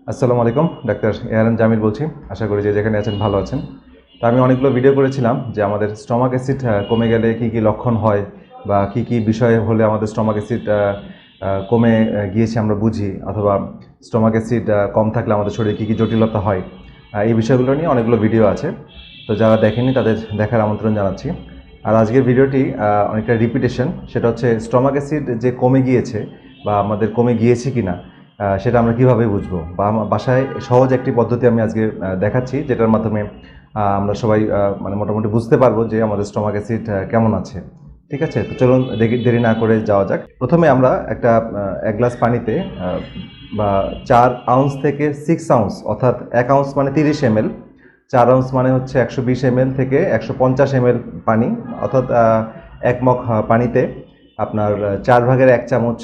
আসসালামু আলাইকুম, doctor ARM Jamil বলছি। আশা করি যে যেখানে আছেন ভালো আছেন। তো আমি অনেকগুলো ভিডিও করেছিলাম যে আমাদের স্টমাক অ্যাসিড কমে গেলে কী কী লক্ষণ হয় বা কী কী বিষয় হলে আমাদের স্টমাক অ্যাসিড কমে গিয়েছে আমরা বুঝি, অথবা স্টমাক অ্যাসিড কম থাকলে আমাদের শরীরে কী কী জটিলতা হয়। এই বিষয়গুলো নিয়ে অনেকগুলো ভিডিও আছে, তো যারা দেখেনি তাদের দেখার আমন্ত্রণ জানাচ্ছি। আর আজকের ভিডিওটি অনেকটা রিপিটেশন, সেটা হচ্ছে স্টমাক অ্যাসিড যে কমে গিয়েছে বা আমাদের কমে গিয়েছে কিনা সেটা আমরা কীভাবে বুঝবো, বা আমার বাসায় সহজ একটি পদ্ধতি আমি আজকে দেখাচ্ছি, যেটার মাধ্যমে আমরা সবাই মানে মোটামুটি বুঝতে পারবো যে আমাদের স্টমাক অ্যাসিড কেমন আছে। ঠিক আছে, তো চলুন দেরি না করে যাওয়া যাক। প্রথমে আমরা একটা 1 গ্লাস পানিতে বা 4 আউন্স থেকে 6 আউন্স, অর্থাৎ 1 আউন্স মানে 30 ml, 4 আউন্স মানে হচ্ছে 120 ml থেকে 150 ml পানি, অর্থাৎ 1 মগ পানিতে আপনার 1/4 চামচ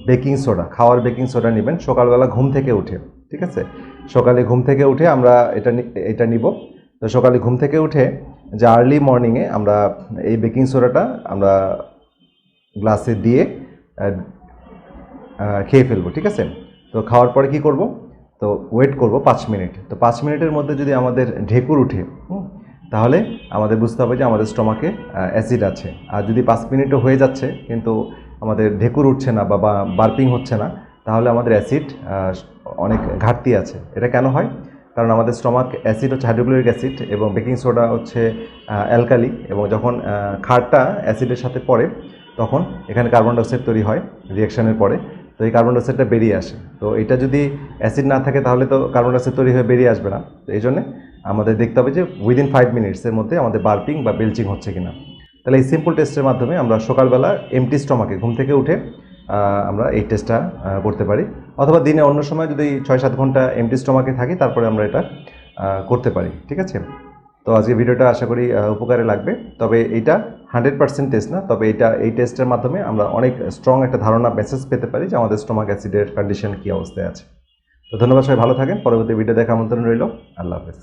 বেকিং সোডা, খাওয়ার বেকিং সোডা নেবেন সকালবেলা ঘুম থেকে উঠে। ঠিক আছে, সকালে ঘুম থেকে উঠে আমরা এটা নিব। তো সকালে ঘুম থেকে উঠে যে আর্লি মর্নিংয়ে আমরা এই বেকিং সোডাটা আমরা গ্লাসে দিয়ে খেয়ে ফেলবো। ঠিক আছে, তো খাওয়ার পরে কি করব, তো ওয়েট করব 5 মিনিট। তো 5 মিনিটের মধ্যে যদি আমাদের ঢেকুর উঠে, তাহলে আমাদের বুঝতে হবে যে আমাদের স্টমাকে অ্যাসিড আছে। আর যদি 5 মিনিটও হয়ে যাচ্ছে কিন্তু আমাদের ঢেকুর উঠছে না বা বার্পিং হচ্ছে না, তাহলে আমাদের অ্যাসিড অনেক ঘাটতি আছে। এটা কেন হয়? কারণ আমাদের স্টমাক অ্যাসিড হচ্ছে হাইড্রোক্লোরিক অ্যাসিড এবং বেকিং সোডা হচ্ছে অ্যালকালি, এবং যখন ক্ষারটা অ্যাসিডের সাথে পড়ে তখন এখানে কার্বন ডাইঅক্সাইড তৈরি হয় রিঅ্যাকশনের পরে। তো এই কার্বন ডাইঅক্সাইডটা বেরিয়ে আসে। তো এটা যদি অ্যাসিড না থাকে তাহলে তো কার্বন ডাইঅক্সাইড তৈরি হয়ে বেরিয়ে আসবে না। তো এই জন্যে আমাদের দেখতে হবে যে উইদিন 5 মিনিটসের মধ্যে আমাদের বার্পিং বা বেলচিং হচ্ছে কিনা। তাহলে এই সিম্পল টেস্টের মাধ্যমে আমরা সকালবেলা এমটি স্টমাকে ঘুম থেকে উঠে আমরা এই টেস্টটা করতে পারি, অথবা দিনে অন্য সময় যদি 6-7 ঘন্টা এমটি স্টমাকে থাকি তারপরে আমরা এটা করতে পারি। ঠিক আছে, তো আজকে ভিডিওটা আশা করি উপকারে লাগবে। তবে এইটা 100% টেস্ট না, তবে এই টেস্টের মাধ্যমে আমরা অনেক স্ট্রং একটা ধারণা মেসেজ পেতে পারি যে আমাদের স্টমাক অ্যাসিডের কন্ডিশন কী অবস্থায় আছে। তো ধন্যবাদ, সবাই ভালো থাকেন। পরবর্তী ভিডিও দেখা আমন্ত্রণ রইল। আল্লাহ হাফেজ।